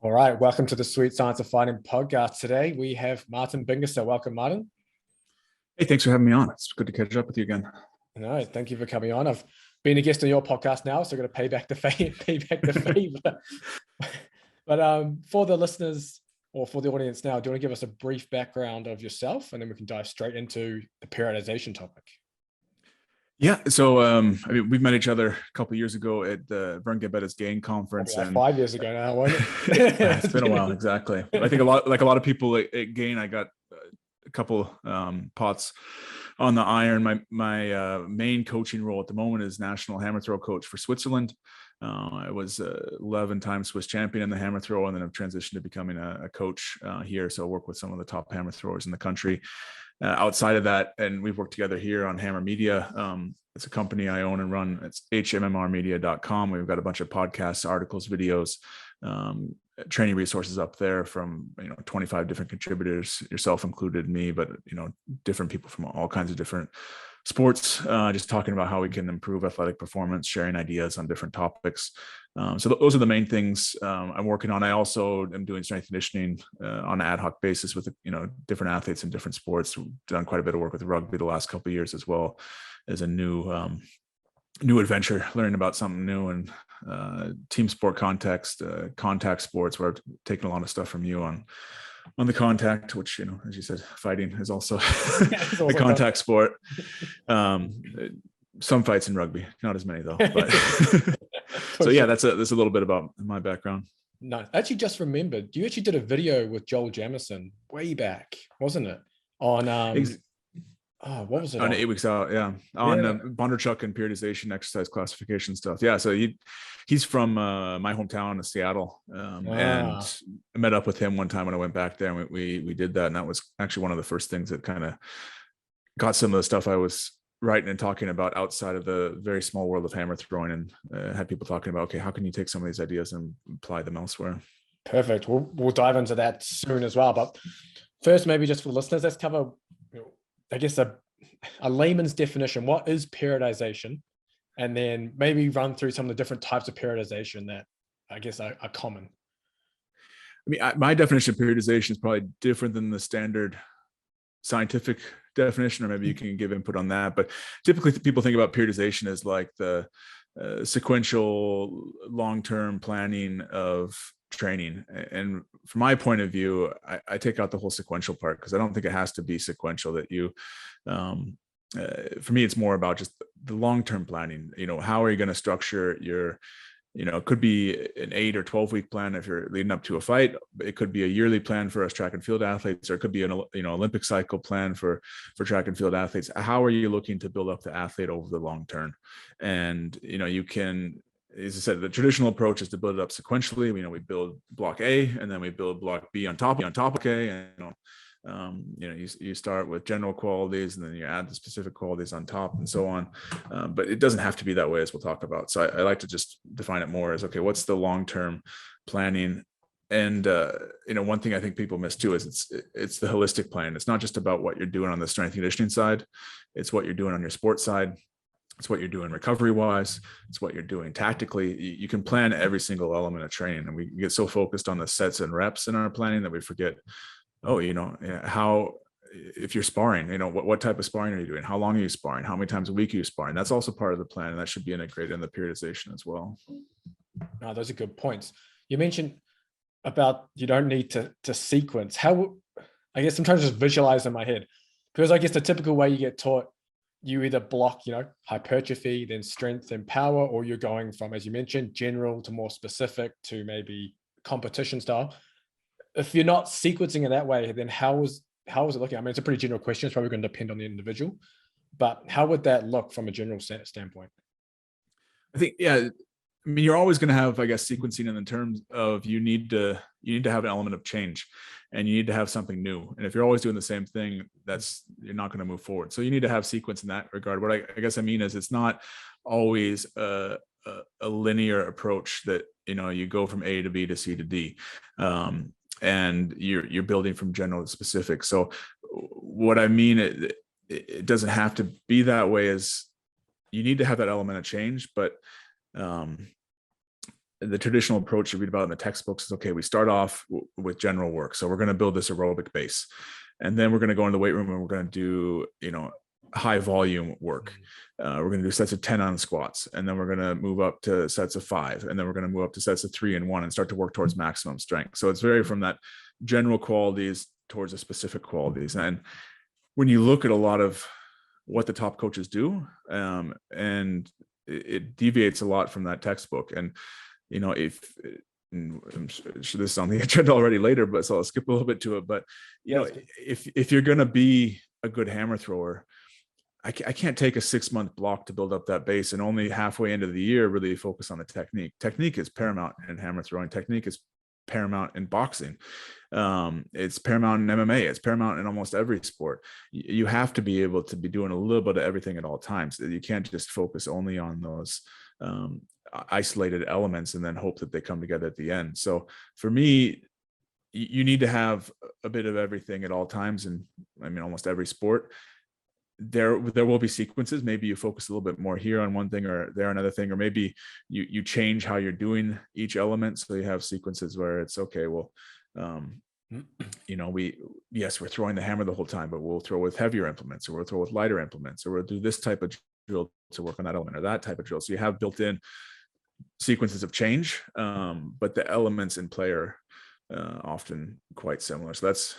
All right, welcome to the Sweet Science of Fighting podcast. Today we have Martin Bingisser. Welcome, Martin. Hey, thanks for having me on. It's good to catch up with you again. No, thank you for coming on. I've been a guest on your podcast now, so I've got to pay back the favor. But for the listeners or for the audience now, do you want to give us a brief background of yourself, and then we can dive straight into the periodization topic? Yeah, so we've met each other a couple of years ago at the Vern Gabeta's Gain conference. Like 5 years ago now, wasn't it? It's been a while, exactly. I think a lot of people at Gain, I got a couple pots on the iron. My main coaching role at the moment is national hammer throw coach for Switzerland. I was 11-time Swiss champion in the hammer throw, and then I've transitioned to becoming a coach here. So I work with some of the top hammer throwers in the country. Outside of that, and we've worked together here on Hammer Media. It's a company I own and run. It's hmmrmedia.com. We've got a bunch of podcasts, articles, videos, training resources up there from 25 different contributors, yourself included, me, but different people from all kinds of different sports, just talking about how we can improve athletic performance, sharing ideas on different topics. So those are the main things I'm working on. I also am doing strength conditioning on an ad hoc basis with different athletes in different sports. We've done quite a bit of work with rugby the last couple of years, as well as a new adventure, learning about something new and team sport context, contact sports, where I've taken a lot of stuff from you on the contact, which, as you said, fighting is also a contact sport. Some fights in rugby, not as many though. But so yeah, that's a little bit about my background. No, I actually just remembered, you actually did a video with Joel Jamieson way back, wasn't it? On what was it? On 8 weeks out, yeah. On Bondarchuk and periodization, exercise classification stuff. Yeah, so he's from my hometown of Seattle, and I met up with him one time when I went back there, and we did that, and that was actually one of the first things that kind of got some of the stuff I was writing and talking about outside of the very small world of hammer throwing, and had people talking about, okay, how can you take some of these ideas and apply them elsewhere? Perfect. We'll dive into that soon as well. But first, maybe just for listeners, let's cover, I guess, a layman's definition. What is periodization? And then maybe run through some of the different types of periodization that I guess are common. I mean, my definition of periodization is probably different than the standard scientific definition, or maybe you can give input on that. But typically people think about periodization as like the sequential long-term planning of training. And from my point of view, I take out the whole sequential part, because I don't think it has to be sequential. That for me, it's more about just the long-term planning. How are you going to structure your, it could be an 8 or 12-week plan if you're leading up to a fight. It could be a yearly plan for us track and field athletes, or it could be an Olympic cycle plan for track and field athletes. How are you looking to build up the athlete over the long term? And you can, as I said, the traditional approach is to build it up sequentially. We build block A, and then we build block B on top of A, and you start with general qualities, and then you add the specific qualities on top, and so on. But it doesn't have to be that way, as we'll talk about. So I like to just define it more as, okay, what's the long-term planning? And one thing I think people miss too is it's the holistic plan. It's not just about what you're doing on the strength conditioning side. It's what you're doing on your sports side. It's what you're doing recovery wise. It's what you're doing tactically. You can plan every single element of training, and we get so focused on the sets and reps in our planning that we forget, how, if you're sparring, what type of sparring are you doing? How long are you sparring? How many times a week are you sparring? That's also part of the plan, and that should be integrated in the periodization as well. No, those are good points. You mentioned about you don't need to sequence. How, I guess I'm trying to just visualize in my head, because I guess the typical way you get taught, you either block, hypertrophy, then strength and power, or you're going from, as you mentioned, general to more specific to maybe competition style. If you're not sequencing it that way, then how is it looking? I mean, it's a pretty general question. It's probably going to depend on the individual, but how would that look from a general standpoint? I think, I mean, you're always going to have, I guess, sequencing in the terms of you need to have an element of change, and you need to have something new. And if you're always doing the same thing, you're not going to move forward. So you need to have sequence in that regard. What I guess I mean is, it's not always a linear approach that, you go from A to B to C to D. And you're building from general to specific. So what I mean, it doesn't have to be that way, as you need to have that element of change, but the traditional approach you read about in the textbooks is, okay, we start off with general work. So we're going to build this aerobic base, and then we're going to go in the weight room and we're going to do, high volume work. We're going to do sets of 10 on squats, and then we're going to move up to sets of 5, and then we're going to move up to sets of 3 and 1 and start to work towards maximum strength. So it's very from that general qualities towards the specific qualities. And when you look at a lot of what the top coaches do, and it deviates a lot from that textbook. And if I'm sure this is on the agenda already later, but so I'll skip a little bit to it. But if you're going to be a good hammer thrower, I can't take a 6-month block to build up that base and only halfway into the year really focus on the technique. Technique is paramount in hammer throwing. Technique is paramount in boxing. It's paramount in MMA. It's paramount in almost every sport. You have to be able to be doing a little bit of everything at all times. You can't just focus only on those isolated elements and then hope that they come together at the end. So for me, you need to have a bit of everything at all times. And I mean, almost every sport. There will be sequences. Maybe you focus a little bit more here on one thing or there another thing, or maybe you change how you're doing each element. So you have sequences where it's okay, well, we're throwing the hammer the whole time, but we'll throw with heavier implements, or we'll throw with lighter implements, or we'll do this type of drill to work on that element or that type of drill. So you have built in sequences of change, but the elements in play are often quite similar. So that's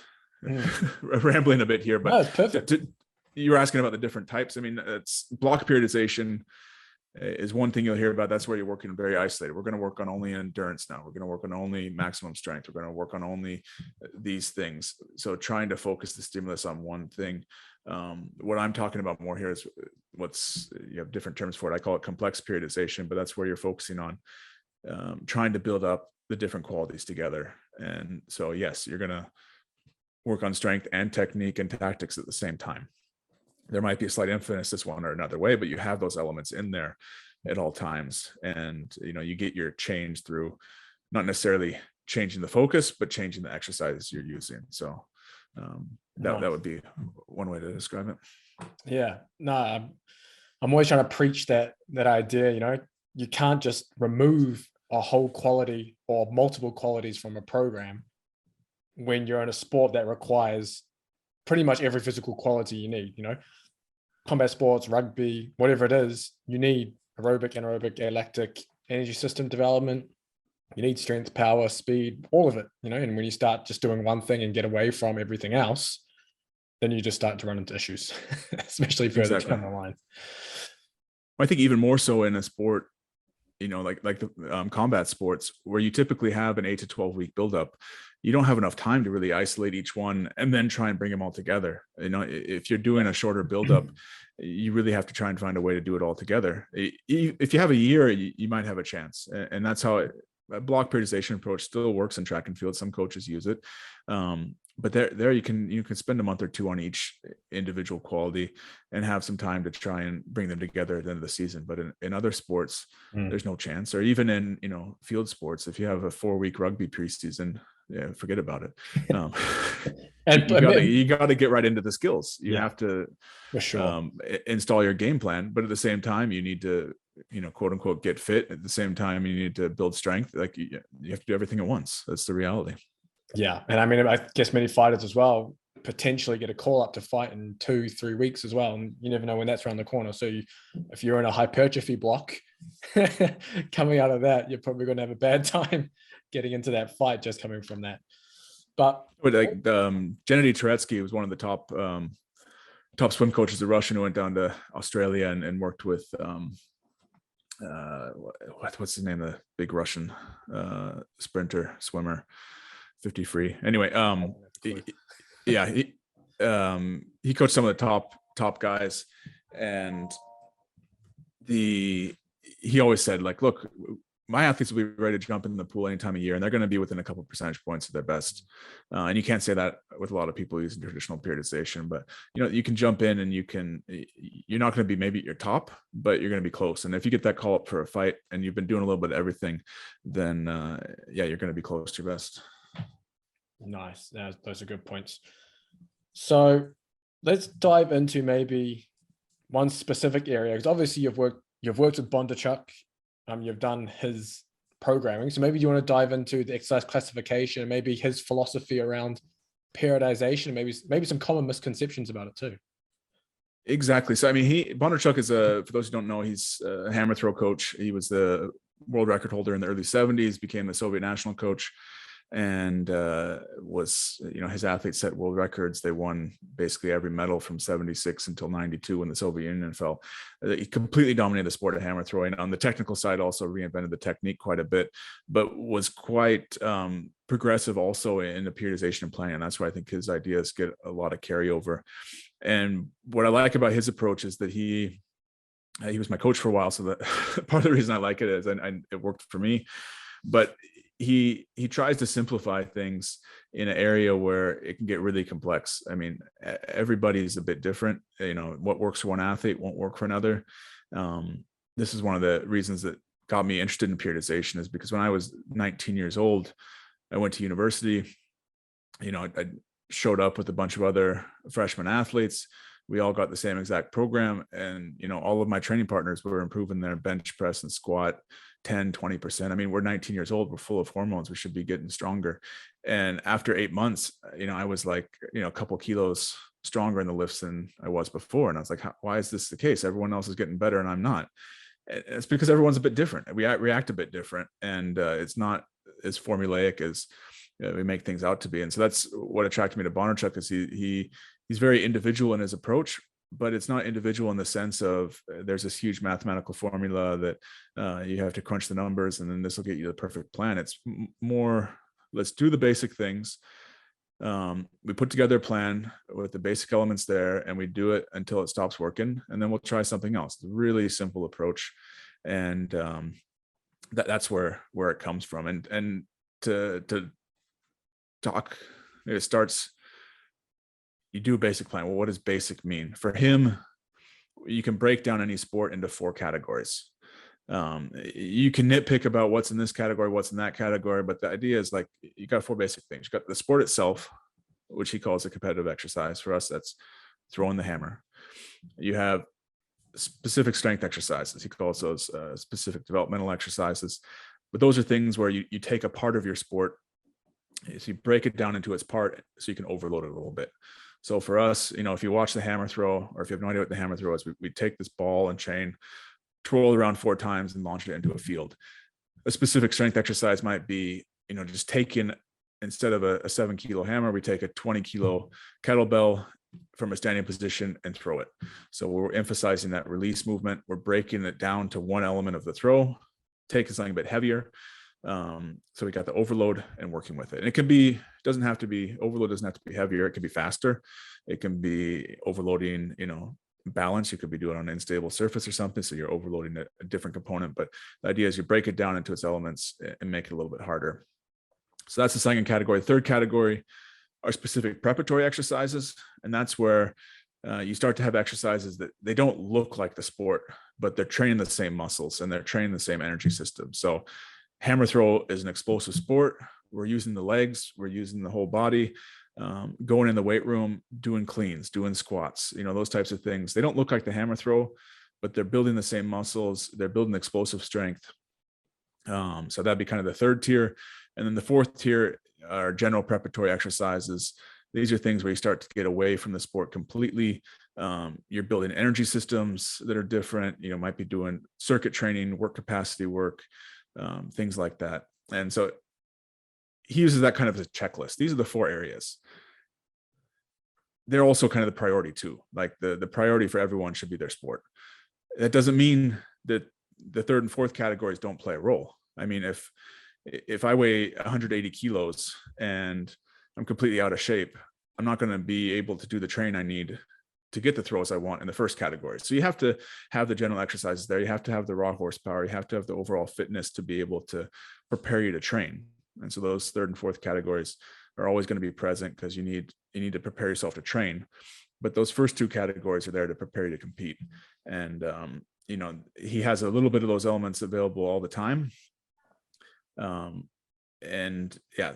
rambling a bit here, but no, it's perfect. You were asking about the different types. I mean, it's block periodization is one thing you'll hear about. That's where you're working very isolated. We're going to work on only endurance now. We're going to work on only maximum strength. We're going to work on only these things. So trying to focus the stimulus on one thing. What I'm talking about more here is you have different terms for it. I call it complex periodization, but that's where you're focusing on trying to build up the different qualities together. And so, yes, you're going to work on strength and technique and tactics at the same time. There might be a slight emphasis one or another way, but you have those elements in there at all times. And, you get your change through not necessarily changing the focus, but changing the exercises you're using. So that would be one way to describe it. Yeah, no, I'm always trying to preach that idea, you can't just remove a whole quality or multiple qualities from a program when you're in a sport that requires pretty much every physical quality you need, combat sports, rugby, whatever it is, you need aerobic, anaerobic, lactic, energy system development. You need strength, power, speed, all of it, and when you start just doing one thing and get away from everything else, then you just start to run into issues, especially further down the line. I think even more so in a sport, like the combat sports, where you typically have an 8 to 12 week buildup. You don't have enough time to really isolate each one and then try and bring them all together. If you're doing a shorter buildup, you really have to try and find a way to do it all together. If you have a year, you might have a chance. And that's how a block periodization approach still works in track and field. Some coaches use it. But there you can spend a month or two on each individual quality and have some time to try and bring them together at the end of the season. But in other sports, there's no chance. Or even in field sports, if you have a 4-week rugby preseason, forget about it. And you got to get right into the skills. You have to install your game plan, but at the same time, you need to quote unquote get fit. At the same time, you need to build strength. Like you have to do everything at once. That's the reality. Yeah. And I mean, I guess many fighters as well potentially get a call up to fight in 2-3 weeks as well. And you never know when that's around the corner. So if you're in a hypertrophy block coming out of that, you're probably going to have a bad time getting into that fight just coming from that. But like Gennady Turetsky was one of the top swim coaches, the Russian who went down to Australia and worked with what's his name, the big Russian sprinter swimmer, 50 free. Anyway, he coached some of the top guys, and he always said, like, look, my athletes will be ready to jump in the pool any time of year, and they're going to be within a couple of percentage points of their best. And you can't say that with a lot of people using traditional periodization, but you can jump in and you're not going to be maybe at your top, but you're going to be close. And if you get that call up for a fight and you've been doing a little bit of everything, then you're going to be close to your best. Nice. Those are good points. So let's dive into maybe one specific area, because obviously you've worked with Bondarchuk. You've done his programming. So maybe you want to dive into the exercise classification, and maybe his philosophy around periodization, maybe some common misconceptions about it too. Exactly. So I mean, Bondarchuk is for those who don't know, he's a hammer throw coach. He was the world record holder in the early 70s, became the Soviet national coach, and was, his athletes set world records. They won basically every medal from 76 until 92 when the Soviet Union fell. He completely dominated the sport of hammer throwing. On the technical side, also reinvented the technique quite a bit, but was quite progressive also in the periodization and planning. And that's where I think his ideas get a lot of carryover. And what I like about his approach is that he was my coach for a while. So that part of the reason I like it is it worked for me, but he tries to simplify things in an area where it can get really complex. I mean, everybody's a bit different. What works for one athlete won't work for another. This is one of the reasons that got me interested in periodization, is because when I was 19 years old, I went to university. I showed up with a bunch of other freshman athletes. We all got the same exact program. And, all of my training partners were improving their bench press and squat 10, 20%. I mean, we're 19 years old. We're full of hormones. We should be getting stronger. And after 8 months, I was like, a couple kilos stronger in the lifts than I was before. And I was like, why is this the case? Everyone else is getting better and I'm not. It's because everyone's a bit different. We react a bit different. And it's not as formulaic as we make things out to be. And so that's what attracted me to Bondarchuk, is he's very individual in his approach, but it's not individual in the sense of there's this huge mathematical formula that you have to crunch the numbers and then this will get you the perfect plan. It's more, let's do the basic things. We put together a plan with the basic elements there, and we do it until it stops working, and then we'll try something else. It's a really simple approach. And that's where it comes from. And to talk, it starts, you do a basic plan. Well, what does basic mean? For him, you can break down any sport into 4 categories. You can nitpick about what's in this category, what's in that category, but the idea is like, you got 4 basic things. You got the sport itself, which he calls a competitive exercise. For us, that's throwing the hammer. You have specific strength exercises. He calls those specific developmental exercises. But those are things where you take a part of your sport, so you break it down into its part so you can overload it a little bit. So for us, if you watch the hammer throw, or if you have no idea what the hammer throw is, we take this ball and chain, twirl it around 4 times and launch it into a field. A specific strength exercise might be, just taking, instead of a 7-kilo hammer, we take a 20-kilo kettlebell from a standing position and throw it. So we're emphasizing that release movement. We're breaking it down to one element of the throw, taking something a bit heavier. So we got the overload and working with it. And overload doesn't have to be heavier. It can be faster. It can be overloading, balance. You could be doing it on an unstable surface or something. So you're overloading a different component, but the idea is you break it down into its elements and make it a little bit harder. So that's the second category. The third category are specific preparatory exercises. And that's where you start to have exercises that they don't look like the sport, but they're training the same muscles and they're training the same energy system. So hammer throw is an explosive sport. We're using the legs, we're using the whole body, going in the weight room, doing cleans, doing squats, those types of things. They don't look like the hammer throw, but they're building the same muscles. They're building explosive strength. So that'd be kind of the third tier. And then the fourth tier are general preparatory exercises. These are things where you start to get away from the sport completely. You're building energy systems that are different. Might be doing circuit training, work capacity work, things like that. And so he uses that kind of as a checklist. These are the 4 areas. They're also kind of the priority too. Like the priority for everyone should be their sport. That doesn't mean that the third and fourth categories don't play a role. I mean, if I weigh 180 kilos and I'm completely out of shape, I'm not going to be able to do the train I need to get the throws I want in the first category. So you have to have the general exercises there. You have to have the raw horsepower. You have to have the overall fitness to be able to prepare you to train. And so those third and fourth categories are always going to be present because you need to prepare yourself to train. But those first 2 categories are there to prepare you to compete. And, he has a little bit of those elements available all the time. And yeah,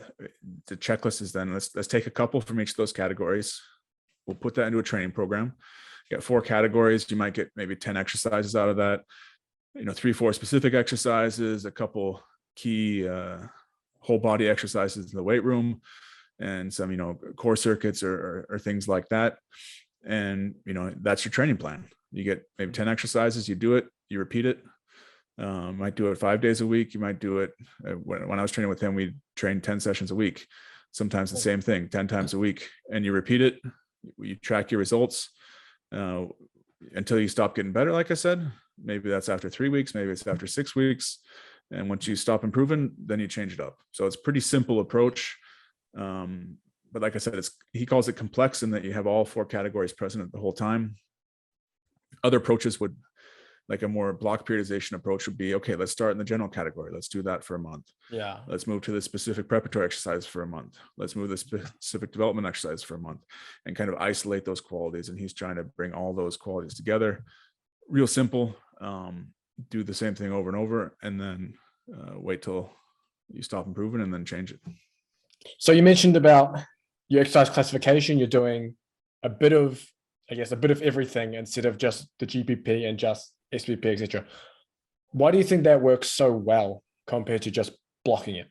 the checklist is then let's take a couple from each of those categories. We'll put that into a training program. You got 4 categories. You might get maybe 10 exercises out of that, 3-4 specific exercises, a couple key whole body exercises in the weight room, and some, core circuits or things like that. And, that's your training plan. You get maybe 10 exercises, you do it, you repeat it. Might do it 5 days a week. You might do it when I was training with him, we trained 10 sessions a week, sometimes the same thing 10 times a week, and you repeat it. You track your results until you stop getting better. Like I said, maybe that's after 3 weeks, maybe it's after 6 weeks. And once you stop improving, then you change it up. So it's a pretty simple approach. But like I said, he calls it complex in that you have all 4 categories present at the whole time. Other approaches would, like a more block periodization approach would be, okay, let's start in the general category. Let's do that for a month. Yeah. Let's move to the specific preparatory exercise for a month. Let's move to the specific development exercise for a month, and kind of isolate those qualities. And he's trying to bring all those qualities together. Real simple. Do the same thing over and over, and then wait till you stop improving and then change it. So you mentioned about your exercise classification. You're doing a bit of everything instead of just the GPP and just SPP, etc. Why do you think that works so well compared to just blocking it?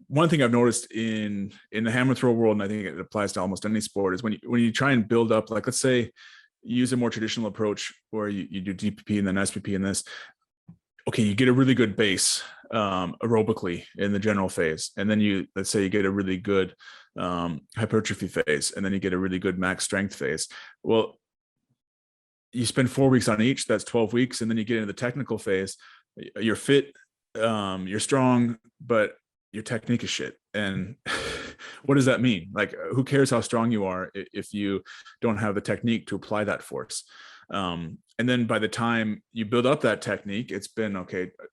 One thing I've noticed in the hammer throw world, and I think it applies to almost any sport, is when you try and build up, like, let's say you use a more traditional approach where you do GPP and then SPP and this. Okay, you get a really good base aerobically in the general phase, and then let's say you get a really good hypertrophy phase, and then you get a really good max strength phase. Well, you spend 4 weeks on each, that's 12 weeks. And then you get into the technical phase. You're fit, you're strong, but your technique is shit. And what does that mean? Like, who cares how strong you are if you don't have the technique to apply that force? And then by the time you build up that technique, it's been,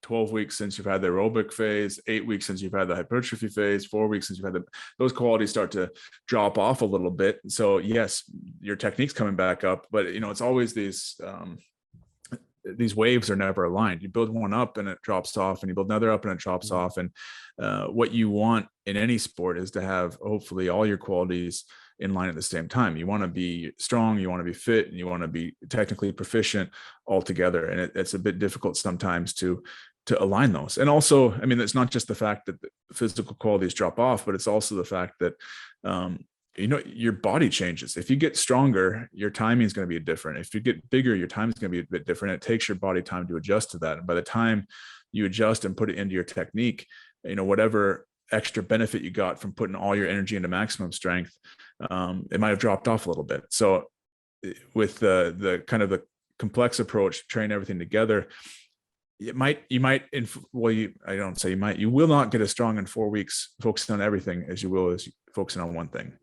12 weeks since you've had the aerobic phase, 8 weeks since you've had the hypertrophy phase, 4 weeks since you've had those qualities start to drop off a little bit. So yes, your technique's coming back up, but it's always these waves are never aligned. You build one up and it drops off, and you build another up and it drops off. And what you want in any sport is to have hopefully all your qualities in line at the same time. You want to be strong, you want to be fit, and you want to be technically proficient all together. And it's a bit difficult sometimes to align those. And also, it's not just the fact that the physical qualities drop off, but it's also the fact that your body changes. If you get stronger, your timing is going to be different. If you get bigger, your time is going to be a bit different. It takes your body time to adjust to that. And by the time you adjust and put it into your technique, whatever extra benefit you got from putting all your energy into maximum strength, it might have dropped off a little bit. So with the kind of the complex approach, train everything together, you will not get as strong in 4 weeks focusing on everything as you will as focusing on one thing.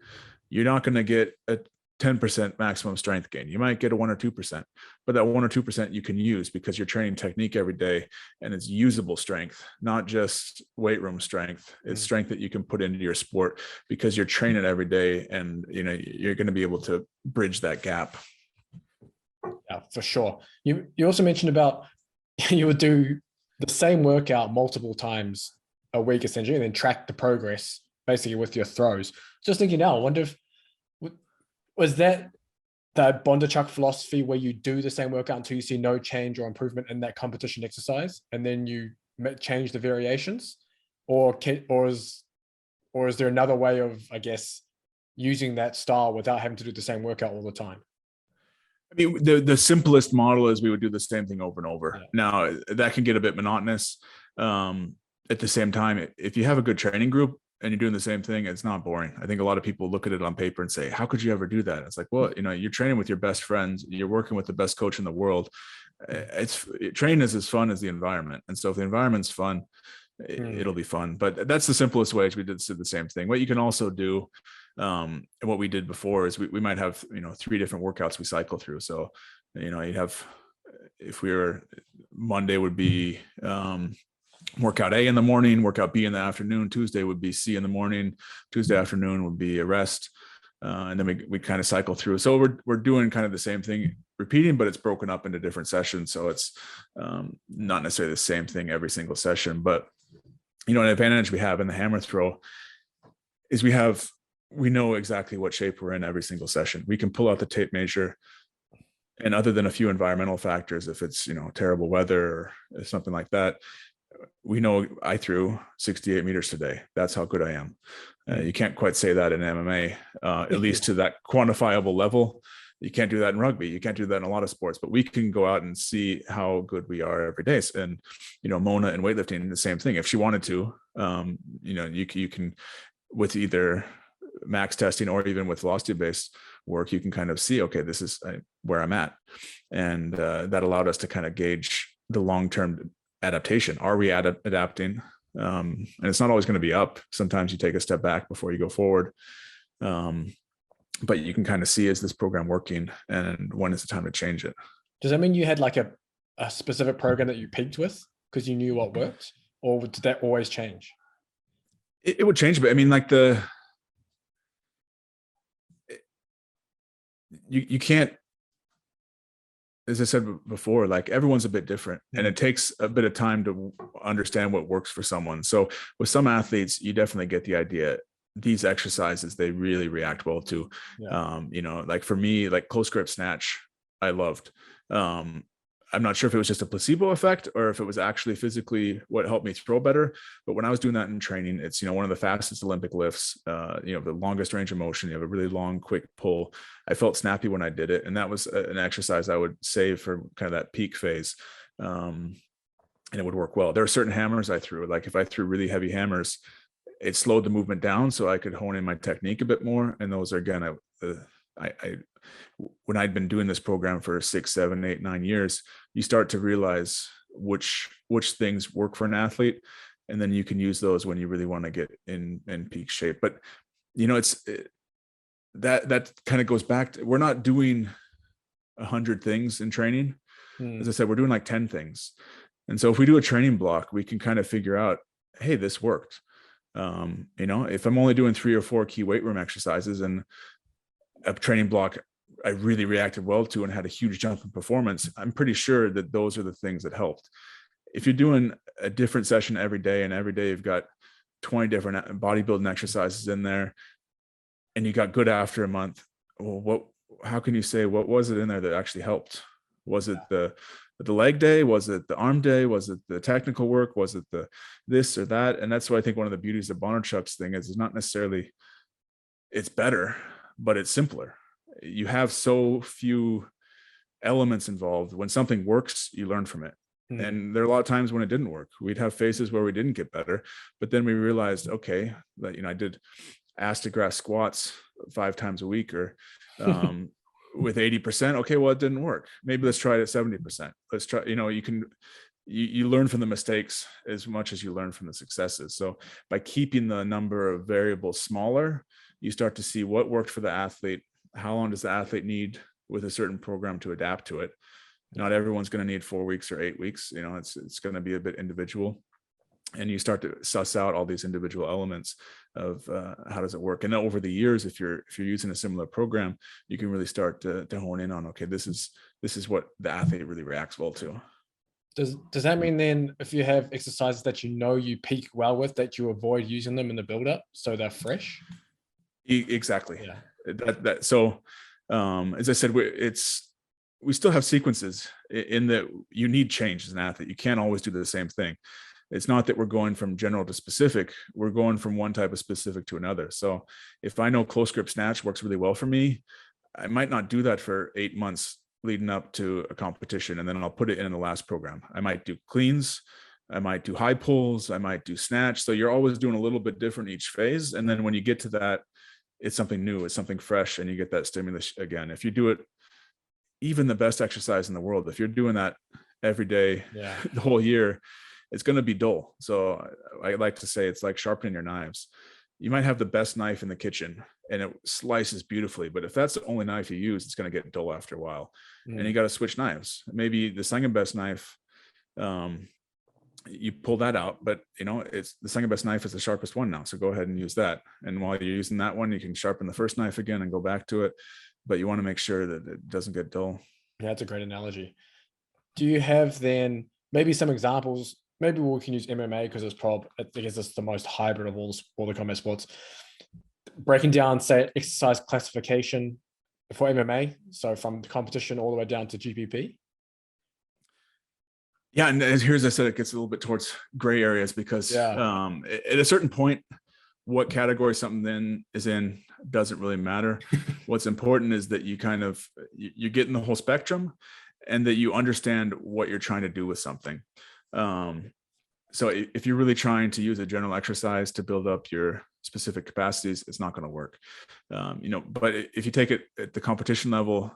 You're not going to get a 10% maximum strength gain. You might get a 1 or 2%, but that 1 or 2% you can use because you're training technique every day, and it's usable strength, not just weight room strength. It's strength that you can put into your sport because you're training every day, and you're going to be able to bridge that gap. Yeah, for sure. You also mentioned about you would do the same workout multiple times a week essentially, and then track the progress basically with your throws. Just thinking now, I wonder if was that the Bondarchuk philosophy where you do the same workout until you see no change or improvement in that competition exercise, and then you change the variations, or is there another way of, using that style without having to do the same workout all the time? The simplest model is we would do the same thing over and over. Yeah. Now that can get a bit monotonous. At the same time, if you have a good training group and you're doing the same thing, it's not boring. I think a lot of people look at it on paper and say, how could you ever do that? It's like, well, you're training with your best friends, you're working with the best coach in the world. Training is as fun as the environment. And so if the environment's fun, it'll be fun. But that's the simplest way. We did the same thing. What you can also do, what we did before is we might have 3 different workouts we cycle through. So you'd have, if we were, Monday would be workout A in the morning, workout B in the afternoon. Tuesday would be C in the morning. Tuesday afternoon would be a rest, and then we kind of cycle through. So we're doing kind of the same thing, repeating, but it's broken up into different sessions. So it's not necessarily the same thing every single session. But an advantage we have in the hammer throw is we know exactly what shape we're in every single session. We can pull out the tape measure, and other than a few environmental factors, if it's terrible weather or something like that, we know I threw 68 meters today. That's how good I am. You can't quite say that in MMA, at least to that quantifiable level. You can't do that in rugby. You can't do that in a lot of sports, but we can go out and see how good we are every day. And, Mona in weightlifting, the same thing. If she wanted to, you can, with either max testing or even with velocity-based work, you can kind of see, okay, this is where I'm at. And that allowed us to kind of gauge the long-term adaptation. Are we adapting? And it's not always going to be up. Sometimes you take a step back before you go forward. But you can kind of see, is this program working, and when is the time to change it? Does that mean you had like a specific program that you peaked with because you knew what worked, or did that always change? It would change, but I mean, like you can't, as I said before, like everyone's a bit different, and it takes a bit of time to understand what works for someone. So with some athletes, you definitely get the idea. These exercises, they really react well to. Like for me, like close grip snatch, I loved. I'm not sure if it was just a placebo effect or if it was actually physically what helped me throw better. But when I was doing that in training, it's, one of the fastest Olympic lifts, the longest range of motion. You have a really long, quick pull. I felt snappy when I did it. And that was an exercise I would save for kind of that peak phase. And it would work well. There are certain hammers I threw. Like if I threw really heavy hammers, it slowed the movement down so I could hone in my technique a bit more. And those are, again, when I'd been doing this program for 6, 7, 8, 9 years, you start to realize which things work for an athlete. And then you can use those when you really want to get in peak shape. But, that kind of goes back to, we're not doing 100 things in training. As I said, we're doing like 10 things. And so if we do a training block, we can kind of figure out, hey, this worked. If I'm only doing 3 or 4 key weight room exercises and a training block I really reacted well to and had a huge jump in performance, I'm pretty sure that those are the things that helped. If you're doing a different session every day, and every day you've got 20 different bodybuilding exercises in there, and you got good after a month, well, how can you say, what was it in there that actually helped? Was it the leg day? Was it the arm day? Was it the technical work? Was it the this or that? And that's why I think one of the beauties of Bondarchuk's thing is, it's not necessarily, it's better, but it's simpler. You have so few elements involved. When something works, you learn from it. And there are a lot of times when it didn't work. We'd have phases where we didn't get better, but then we realized, okay, that, I did ass to grass squats 5 times a week, or with 80%. Okay, well, it didn't work. Maybe let's try it at 70%. Let's try, you learn from the mistakes as much as you learn from the successes. So by keeping the number of variables smaller, you start to see what worked for the athlete. How long does the athlete need with a certain program to adapt to it? Not everyone's going to need 4 weeks or 8 weeks. It's going to be a bit individual. And you start to suss out all these individual elements of how does it work. And then over the years, if you're using a similar program, you can really start to hone in on, okay, this is what the athlete really reacts well to. Does that mean then, if you have exercises that you peak well with, that you avoid using them in the build-up so they're fresh? Exactly. Yeah. So as I said, we still have sequences in that you need change as an athlete. You can't always do the same thing. It's not that we're going from general to specific. We're going from one type of specific to another. So if I know close grip snatch works really well for me, I might not do that for 8 months leading up to a competition, and then I'll put it in the last program. I might do cleans, I might do high pulls, I might do snatch. So you're always doing a little bit different each phase. And then when you get to that, it's something new, it's something fresh, and you get that stimulus again. If you do it, even the best exercise in the world, if you're doing that every day, the whole year, it's going to be dull. So I like to say it's like sharpening your knives. You might have the best knife in the kitchen and it slices beautifully, but if that's the only knife you use, it's going to get dull after a while. And you got to switch knives. Maybe the second best knife, you pull that out, but it's the second best knife is the sharpest one now. So go ahead and use that. And while you're using that one, you can sharpen the first knife again and go back to it. But you want to make sure that it doesn't get dull. Yeah, that's a great analogy. Do you have then maybe some examples? Maybe we can use MMA because I guess it's the most hybrid of all the combat sports. Breaking down, say, exercise classification for MMA. So from the competition all the way down to GPP. Yeah, and here's, I said, it gets a little bit towards gray areas because Yeah. at a certain point, what category something then is in doesn't really matter. What's important is that you kind of you get in the whole spectrum, and that you understand what you're trying to do with something. So if you're really trying to use a general exercise to build up your specific capacities, it's not going to work. But if you take it at the competition level,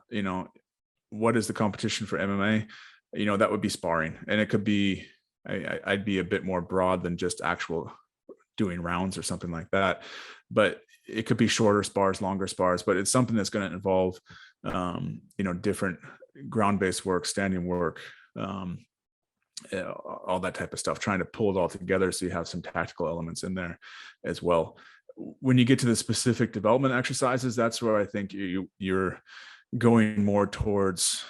what is the competition for MMA? That would be sparring, and it could be, I'd be a bit more broad than just actual doing rounds or something like that, but it could be shorter spars, longer spars, but it's something that's going to involve, different ground-based work, standing work, all that type of stuff, trying to pull it all together so you have some tactical elements in there as well. When you get to the specific development exercises, that's where I think you're going more towards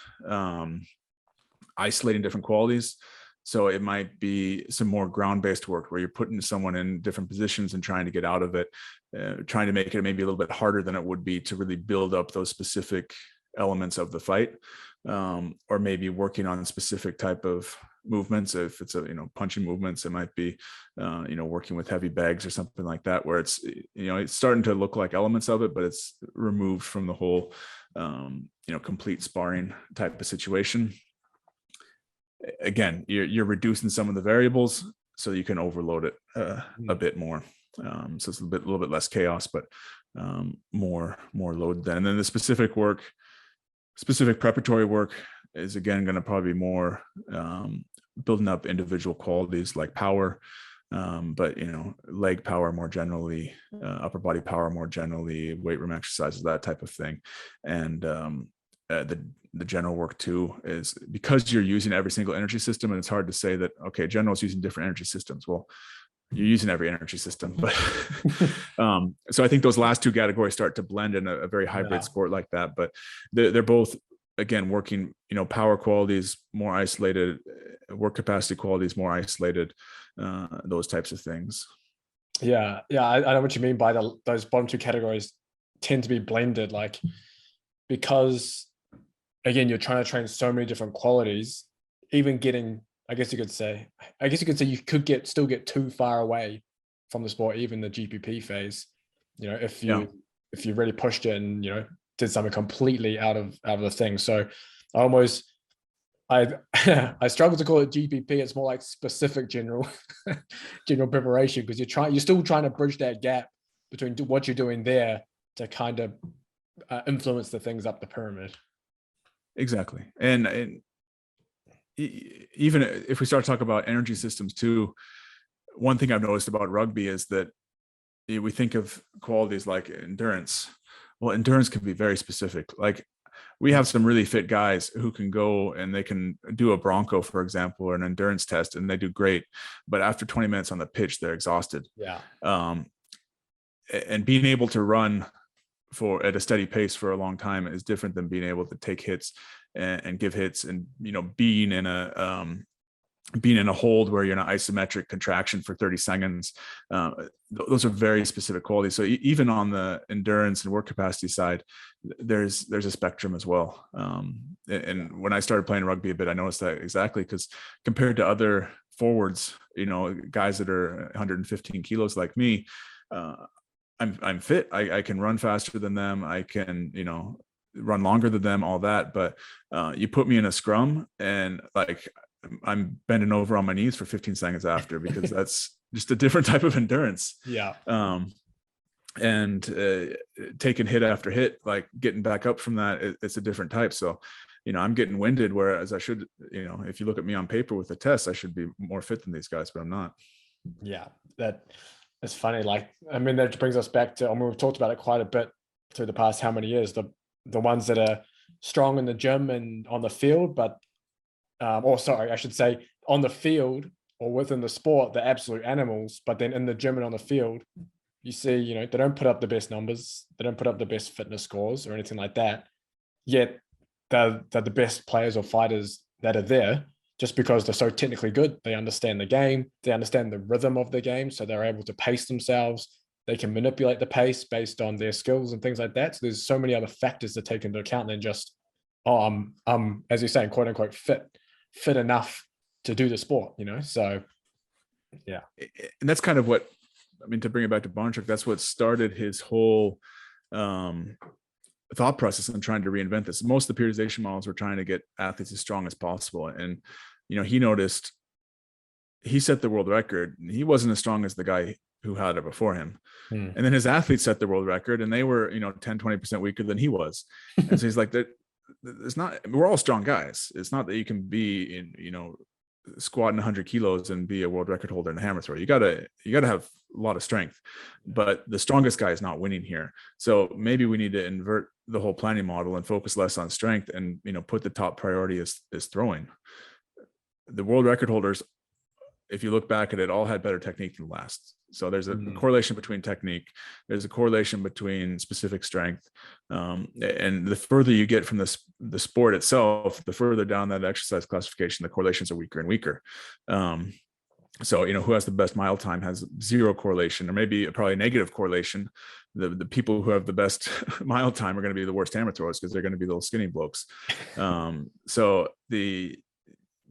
isolating different qualities. So it might be some more ground-based work where you're putting someone in different positions and trying to get out of it, trying to make it maybe a little bit harder than it would be to really build up those specific elements of the fight, or maybe working on specific type of movements. If it's punching movements, it might be working with heavy bags or something like that, where it's it's starting to look like elements of it, but it's removed from the whole complete sparring type of situation. Again, you're reducing some of the variables so you can overload it a bit more. So it's a little bit less chaos, but more load then. And then the specific preparatory work is again going to probably be more building up individual qualities like power, but leg power more generally, upper body power more generally, weight room exercises, that type of thing. And the general work too is because you're using every single energy system, and it's hard to say that, okay, general is using different energy systems. Well, you're using every energy system, but so I think those last two categories start to blend in a very hybrid sport like that. But they're both, again, working, power qualities more isolated, work capacity qualities more isolated, those types of things. Yeah, I know what you mean by those bottom two categories tend to be blended, like, because again, you're trying to train so many different qualities, even getting, I guess you could say you could still get too far away from the sport, even the GPP phase. If you really pushed it and did something completely out of the thing. So I I struggle to call it GPP. It's more like specific general preparation, because you're still trying to bridge that gap between what you're doing there to kind of influence the things up the pyramid. Exactly. And even if we start talking about energy systems too, one thing I've noticed about rugby is that we think of qualities like endurance. Well, endurance can be very specific. Like, we have some really fit guys who can go and they can do a Bronco, for example, or an endurance test, and they do great. But after 20 minutes on the pitch, they're exhausted. Yeah. And being able to run at a steady pace for a long time is different than being able to take hits and give hits, and being in a hold where you're in an isometric contraction for 30 seconds. Those are very specific qualities. So even on the endurance and work capacity side, there's a spectrum as well. And when I started playing rugby a bit, I noticed that exactly, because compared to other forwards, guys that are 115 kilos like me, I'm fit. I can run faster than them. I can, run longer than them, all that. But you put me in a scrum and like I'm bending over on my knees for 15 seconds after, because that's just a different type of endurance. Yeah. And taking hit after hit, like getting back up from that, it's a different type. So, I'm getting winded, whereas I should, if you look at me on paper with the test, I should be more fit than these guys, but I'm not. Yeah. It's funny. Like, I mean, that brings us back to, we've talked about it quite a bit through the past how many years, the ones that are strong in the gym and on the field, but or sorry, I should say on the field or within the sport, they're absolute animals. But then in the gym and on the field, you see, they don't put up the best numbers. They don't put up the best fitness scores or anything like that. Yet they're the best players or fighters that are there, just because they're so technically good. They understand the game. They understand the rhythm of the game. So they're able to pace themselves. They can manipulate the pace based on their skills and things like that. So there's so many other factors to take into account than just, I'm as you're saying, quote unquote, fit enough to do the sport, you know? So yeah. And that's kind of what, I mean, to bring it back to Bondarchuk, that's what started his whole thought process in trying to reinvent this. Most of the periodization models were trying to get athletes as strong as possible. And, you know, he noticed, he set the world record. He wasn't as strong as the guy who had it before him. And then his athletes set the world record and they were, you know, 10, 20% weaker than he was. And so he's like, there's not, we're all strong guys. It's not that you can be in, you know, squatting 100 kilos and be a world record holder in a hammer throw. You gotta have a lot of strength, but the strongest guy is not winning here. So maybe we need to invert the whole planning model and focus less on strength and, you know, put the top priority as throwing. The world record holders, if you look back at it, all had better technique than last. So there's a correlation between technique. There's a correlation between specific strength. And the further you get from the sport itself, the further down that exercise classification, the correlations are weaker and weaker. So, you know, who has the best mile time has zero correlation, or maybe probably a negative correlation. The people who have the best mile time are going to be the worst hammer throwers because they're going to be little skinny blokes. So the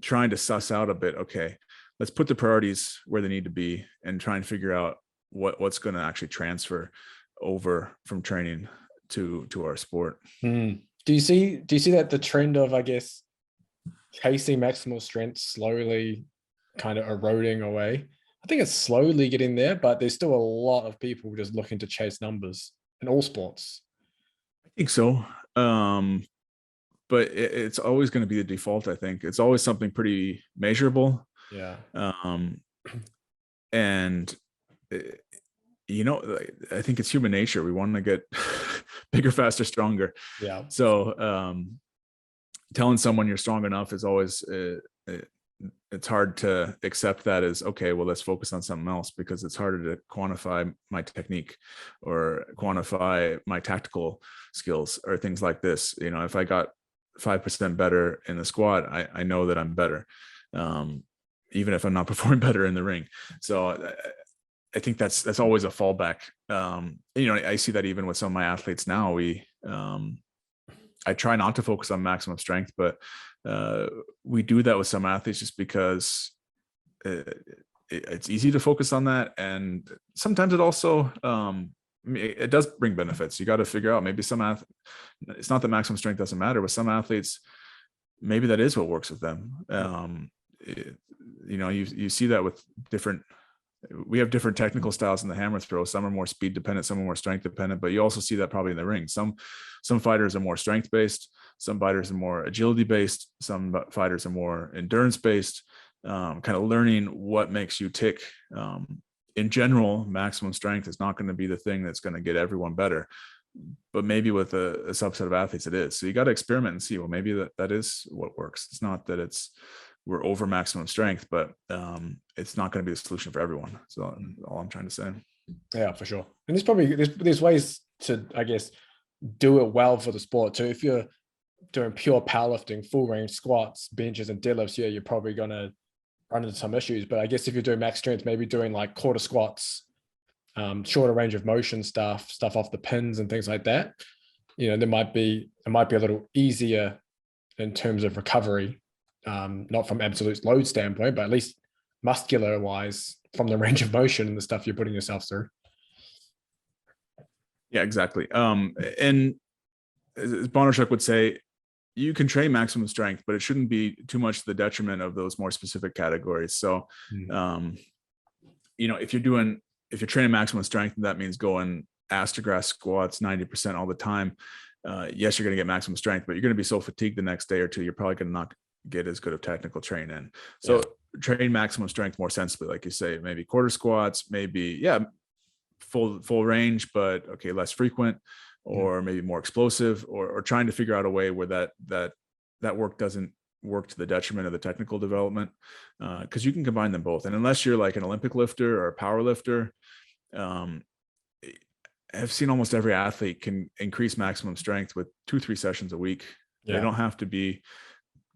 trying to suss out a bit, okay, let's put the priorities where they need to be and try and figure out what's going to actually transfer over from training to our sport. Do you see that the trend of, I guess, chasing maximal strength slowly kind of eroding away? I think it's slowly getting there, but there's still a lot of people just looking to chase numbers in all sports. I think so. But it's always going to be the default. I think it's always something pretty measurable. Yeah. And you know, I think it's human nature. We want to get bigger, faster, stronger. Yeah. So telling someone you're strong enough is always it's hard to accept that as, okay, well, let's focus on something else, because it's harder to quantify my technique or quantify my tactical skills or things like this. You know, if I got 5% better in the squat, I know that I'm better. Even if I'm not performing better in the ring. So I think that's always a fallback. You know, I see that even with some of my athletes now. I try not to focus on maximum strength, but we do that with some athletes just because it's easy to focus on that. And sometimes it also, it does bring benefits. You got to figure out, maybe it's not that maximum strength doesn't matter, but some athletes, maybe that is what works with them. You know, you see that with we have different technical styles in the hammer throw. Some are more speed dependent, some are more strength dependent, but you also see that probably in the ring. Some fighters are more strength based, some fighters are more agility based, some fighters are more endurance based, kind of learning what makes you tick. In general, maximum strength is not going to be the thing that's going to get everyone better, but maybe with a subset of athletes it is. So you got to experiment and see, well, maybe that is what works. It's not that we're over maximum strength, but it's not going to be the solution for everyone. So all I'm trying to say. Yeah, for sure. And there's ways to, I guess, do it well for the sport too. If you're doing pure powerlifting, full range squats, benches, and deadlifts, yeah, you're probably going to run into some issues. But I guess if you're doing max strength, maybe doing like quarter squats, shorter range of motion stuff off the pins and things like that, you know, it might be a little easier in terms of recovery. Not from absolute load standpoint, but at least muscular wise from the range of motion and the stuff you're putting yourself through. Yeah, exactly. And as Bondarchuk would say, you can train maximum strength, but it shouldn't be too much to the detriment of those more specific categories. So, you know, if you're training maximum strength, that means going ass to grass squats 90% all the time. Yes, you're going to get maximum strength, but you're going to be so fatigued the next day or two, you're probably going to not get as good of technical training in. So train maximum strength more sensibly, like you say, maybe quarter squats, maybe full range, but okay, less frequent, or maybe more explosive, or trying to figure out a way where that work doesn't work to the detriment of the technical development, because you can combine them both. And unless you're like an Olympic lifter or a power lifter, I've seen almost every athlete can increase maximum strength with 2-3 sessions a week. They don't have to be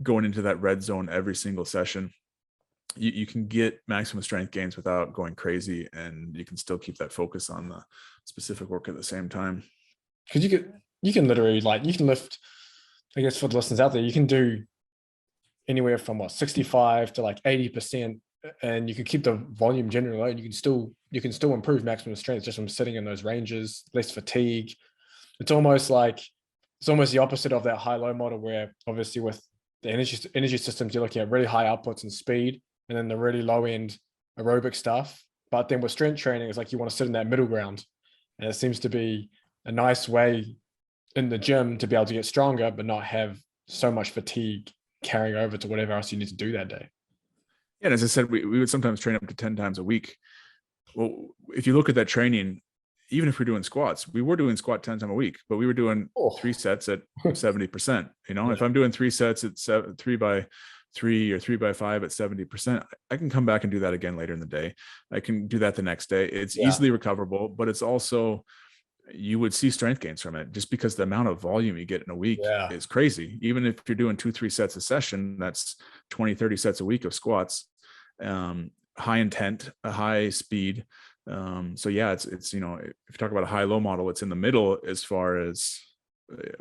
going into that red zone every single session. You can get maximum strength gains without going crazy, and you can still keep that focus on the specific work at the same time. Because you can literally, like, you can lift, I guess for the listeners out there, you can do anywhere from 65 to like 80%, and you can keep the volume generally low, and you can still improve maximum strength just from sitting in those ranges, less fatigue. It's almost the opposite of that high-low model, where obviously with the energy systems, you're looking at really high outputs and speed, and then the really low-end aerobic stuff. But then with strength training, it's like you want to sit in that middle ground, and it seems to be a nice way in the gym to be able to get stronger, but not have so much fatigue carrying over to whatever else you need to do that day. Yeah, and as I said, we would sometimes train up to 10 times a week. Well, if you look at that training, even if we're doing squats, we were doing squat 10 times a week, but we were doing 3 sets at 70%. Yeah. If I'm doing 3 sets at 3 by 3 or 3 by 5 at 70%, I can come back and do that again later in the day. I can do that the next day. It's easily recoverable, but it's also, you would see strength gains from it just because the amount of volume you get in a week is crazy. Even if you're doing 2-3 sets a session, that's 20-30 sets a week of squats, high intent, a high speed. So yeah, it's, if you talk about a high-low model, it's in the middle as far as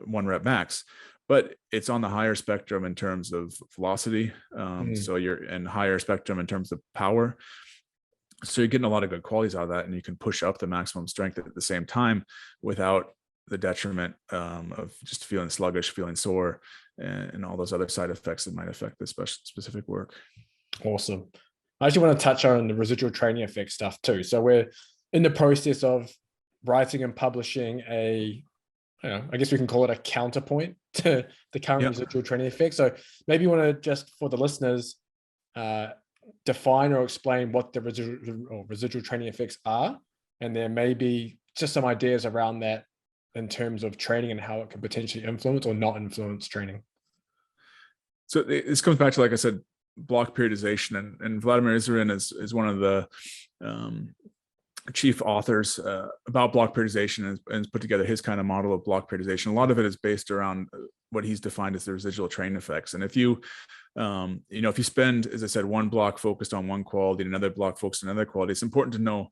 1 rep max, but it's on the higher spectrum in terms of velocity. So you're in higher spectrum in terms of power. So you're getting a lot of good qualities out of that, and you can push up the maximum strength at the same time without the detriment of just feeling sluggish, feeling sore, and all those other side effects that might affect the specific work. Awesome. I actually want to touch on the residual training effect stuff too. So we're in the process of writing and publishing I guess we can call it a counterpoint to the current residual training effect. So maybe you want to, just for the listeners, define or explain what the residual training effects are, and there may be just some ideas around that in terms of training and how it can potentially influence or not influence training. So this comes back to, like I said, block periodization, and Vladimir Isrin is one of the chief authors about block periodization, and has put together his kind of model of block periodization. A lot of it is based around what he's defined as the residual training effects. And if you if you spend, as I said, 1 block focused on 1 quality and another block focused on another quality, it's important to know,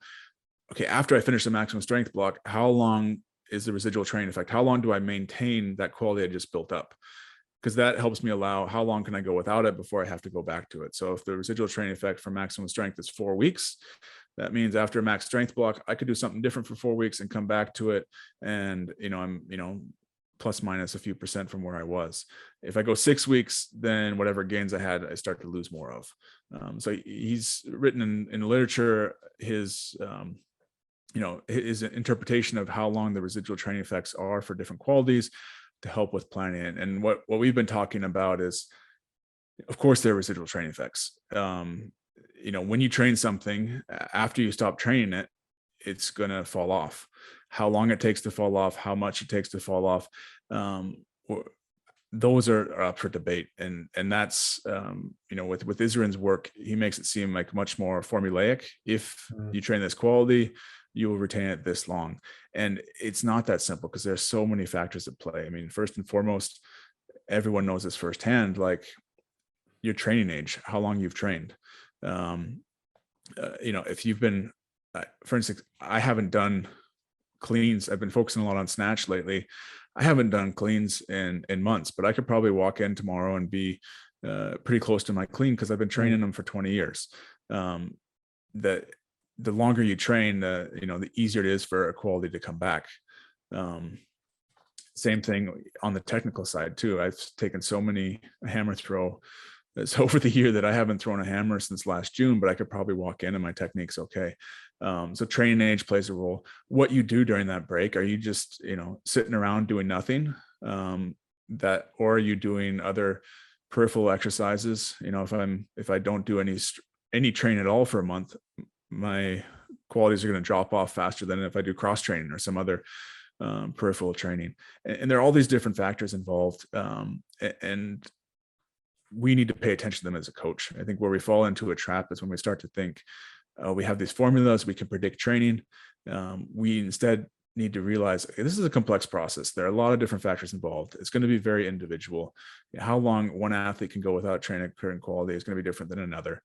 okay, after I finish the maximum strength block, how long is the residual training effect? How long do I maintain that quality I just built up? Because that helps me allow how long can I go without it before I have to go back to it. So if the residual training effect for maximum strength is 4 weeks, that means after a max strength block, I could do something different for 4 weeks and come back to it. And, I'm, plus minus a few percent from where I was. If I go 6 weeks, then whatever gains I had, I start to lose more of. So he's written in literature his interpretation of how long the residual training effects are for different qualities to help with planning it. And what we've been talking about is, of course, there are residual training effects. When you train something, after you stop training it, it's going to fall off. How long it takes to fall off, how much it takes to fall off, those are up for debate. And that's, with Isrin's work, he makes it seem like much more formulaic. If you train this quality, you will retain it this long. And it's not that simple, because there's so many factors at play. I mean, first and foremost, everyone knows this firsthand, like your training age, how long you've trained. If you've been, for instance, I haven't done cleans. I've been focusing a lot on snatch lately. I haven't done cleans in months, but I could probably walk in tomorrow and be pretty close to my clean, because I've been training them for 20 years. The longer you train, the easier it is for a quality to come back. Same thing on the technical side too. I've taken so many hammer throw. It's over the year that I haven't thrown a hammer since last June, but I could probably walk in and my technique's okay. So training age plays a role. What you do during that break, are you just, sitting around doing nothing? Or are you doing other peripheral exercises? If I don't do any train at all for a month, my qualities are going to drop off faster than if I do cross training or some other peripheral training. And there are all these different factors involved. And we need to pay attention to them as a coach. I think where we fall into a trap is when we start to think, we have these formulas, we can predict training. We instead need to realize, okay, this is a complex process. There are a lot of different factors involved. It's going to be very individual. How long one athlete can go without training at current quality is going to be different than another.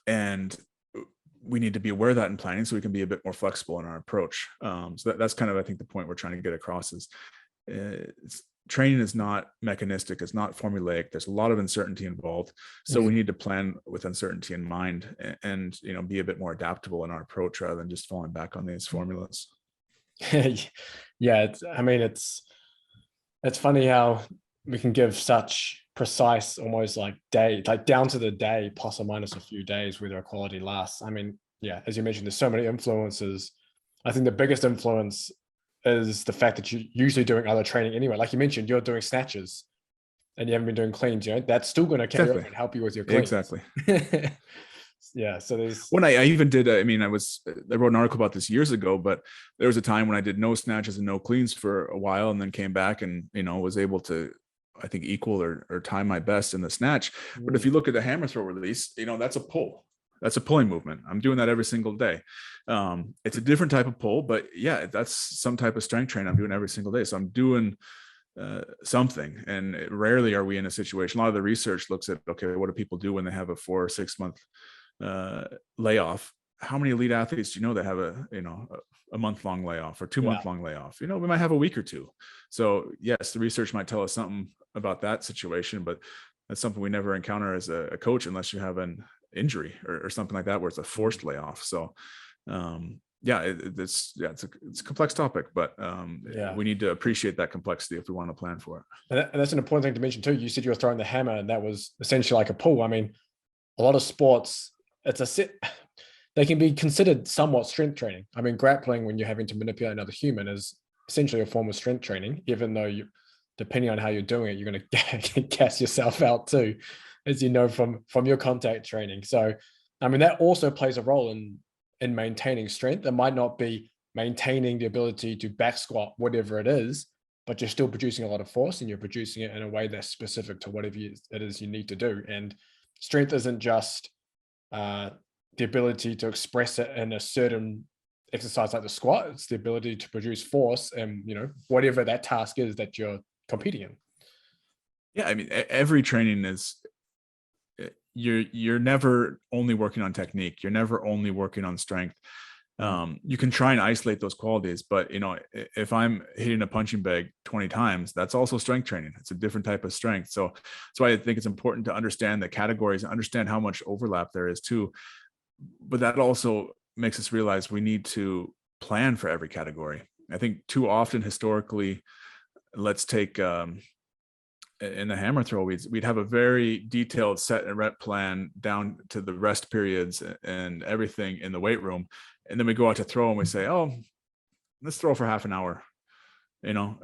And we need to be aware of that in planning, so we can be a bit more flexible in our approach. So that's kind of, I think, the point we're trying to get across is, training is not mechanistic, it's not formulaic. There's a lot of uncertainty involved. So we need to plan with uncertainty in mind, and be a bit more adaptable in our approach rather than just falling back on these formulas. Yeah, it's funny how we can give such precise, almost like down to the day, plus or minus a few days, whether a quality lasts. I mean, yeah, as you mentioned, there's so many influences. I think the biggest influence is the fact that you're usually doing other training anyway. Like you mentioned, you're doing snatches and you haven't been doing cleans, that's still going to carry over and help you with your cleans. Exactly. Yeah. So there's when I even did, I wrote an article about this years ago, but there was a time when I did no snatches and no cleans for a while, and then came back and, was able to, I think, equal or tie my best in the snatch. But if you look at the hammer throw release, that's a pull. That's a pulling movement. I'm doing that every single day. It's a different type of pull, but yeah, that's some type of strength training I'm doing every single day. So I'm doing something, and rarely are we in a situation. A lot of the research looks at, okay, what do people do when they have a 4 or 6 month layoff? How many elite athletes do you know that have a month-long layoff or 2-month-long layoff? We might have a week or two. So yes, the research might tell us something about that situation, but that's something we never encounter as a coach unless you have an injury or something like that where it's a forced layoff. So it's a complex topic, but we need to appreciate that complexity if we want to plan for it. And that's an important thing to mention too. You said you were throwing the hammer, and that was essentially like a pull. I mean, a lot of sports, they can be considered somewhat strength training. I mean, grappling, when you're having to manipulate another human, is essentially a form of strength training, even though depending on how you're doing it, you're going to gas yourself out too, as you know from your contact training. So, I mean, that also plays a role in maintaining strength. It might not be maintaining the ability to back squat, whatever it is, but you're still producing a lot of force, and you're producing it in a way that's specific to whatever it is you need to do. And strength isn't just the ability to express it in a certain exercise like the squat. It's the ability to produce force and, whatever that task is that you're competing in. Yeah. I mean, every training is, you're never only working on technique. You're never only working on strength. You can try and isolate those qualities, but if I'm hitting a punching bag 20 times, that's also strength training. It's a different type of strength. So that's why I think it's important to understand the categories and understand how much overlap there is too. But that also makes us realize we need to plan for every category. I think too often historically, let's take in the hammer throw, we'd have a very detailed set and rep plan down to the rest periods and everything in the weight room. And then we go out to throw and we say, oh, let's throw for half an hour. I don't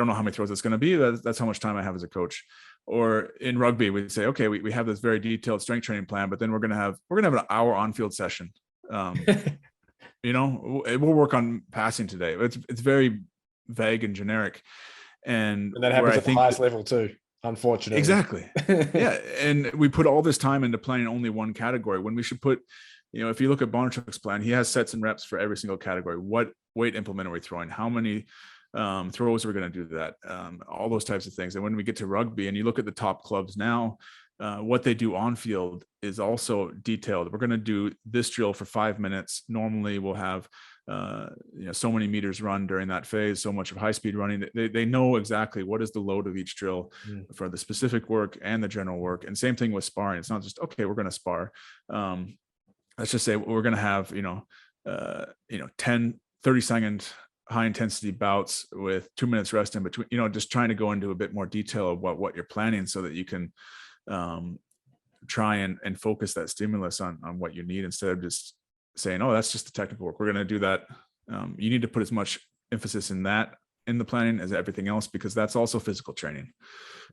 know how many throws it's going to be. That's how much time I have as a coach. Or in rugby, we say, okay, we have this very detailed strength training plan, but then we're going to have an hour on-field session. We'll work on passing today. It's very vague and generic. And that happens at the highest level too, unfortunately. Exactly. Yeah. And we put all this time into planning only one category when we should put, if you look at Bondarchuk's plan, he has sets and reps for every single category. What weight implement are we throwing? How many throws are we going to do that? All those types of things. And when we get to rugby and you look at the top clubs now, what they do on field is also detailed. We're going to do this drill for 5 minutes. Normally we'll have so many meters run during that phase, so much of high speed running. They know exactly what is the load of each drill for the specific work and the general work. And same thing with sparring. It's not just, okay, we're going to spar. Let's just say we're going to have 10 30-second high intensity bouts with 2 minutes rest in between, just trying to go into a bit more detail of what you're planning so that you can try and focus that stimulus on what you need, instead of just saying, oh, that's just the technical work, we're going to do that. You need to put as much emphasis in the planning as everything else, because that's also physical training.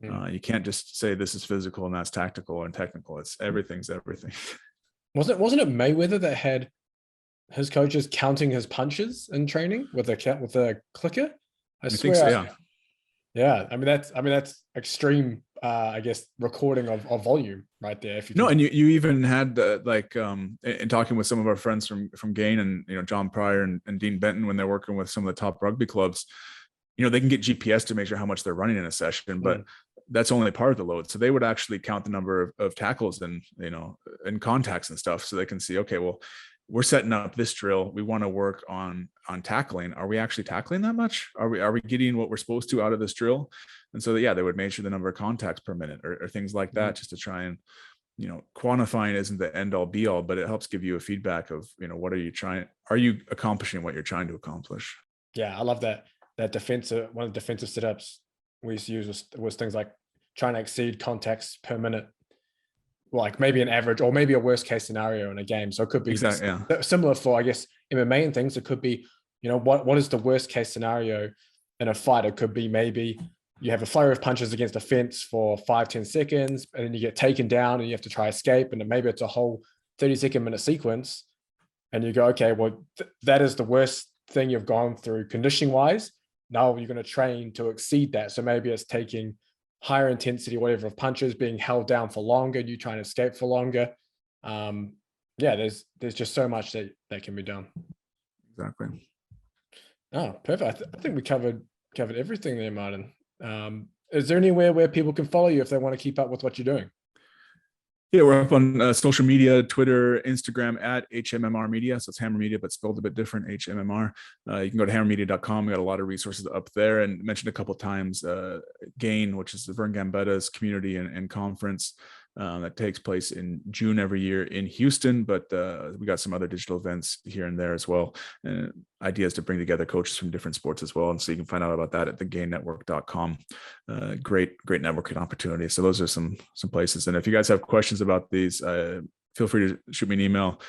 You can't just say this is physical and that's tactical and technical. It's everything's everything. Wasn't it Mayweather that had his coaches counting his punches in training with a clicker? I swear. Think so, yeah. I mean that's extreme. I guess recording of volume right there. And you even had in talking with some of our friends from Gain and John Pryor and Dean Benton, when they're working with some of the top rugby clubs, they can get GPS to measure how much they're running in a session, but that's only part of the load. So they would actually count the number of tackles and contacts and stuff, so they can see, okay, well, we're setting up this drill. We want to work on tackling. Are we actually tackling that much? Are we getting what we're supposed to out of this drill? And so yeah, they would measure the number of contacts per minute or things like that, just to try and, quantifying isn't the end all be all, but it helps give you a feedback of, what are you accomplishing what you're trying to accomplish? Yeah, I love that. That defensive, one of the defensive setups we used to use was things like trying to exceed contacts per minute, like maybe an average or maybe a worst case scenario in a game. So it could be Exactly. Yeah. similar for, I guess, MMA and things. It could be, what is the worst case scenario in a fight? It could be maybe you have a flurry of punches against a fence for 5-10 seconds, and then you get taken down and you have to try escape. And then maybe it's a whole 30-second minute sequence. And you go, okay, well, that is the worst thing you've gone through conditioning wise. Now you're going to train to exceed that. So maybe it's taking higher intensity, whatever, of punches, being held down for longer, you trying to escape for longer. Yeah, there's just so much that can be done. Exactly. Oh, perfect. I think we covered everything there, Martin. Is there anywhere where people can follow you if they want to keep up with what you're doing? Yeah, we're up on social media, Twitter, Instagram at HMMR Media. So it's Hammer Media, but spelled a bit different, HMMR. You can go to hammermedia.com. We got a lot of resources up there, and mentioned a couple of times GAIN, which is the Vern Gambetta's community and conference that takes place in June every year in Houston. But we got some other digital events here and there as well. Ideas to bring together coaches from different sports as well. And so you can find out about that at thegainnetwork.com. Great networking opportunity. So those are some places. And if you guys have questions about these, feel free to shoot me an email.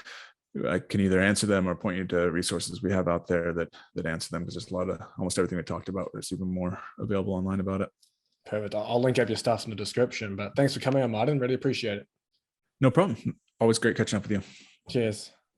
I can either answer them or point you to resources we have out there that answer them, because there's a lot of almost everything we talked about. There's even more available online about it. Perfect. I'll link up your stuff in the description, but thanks for coming on, Martin. Really appreciate it. No problem. Always great catching up with you. Cheers.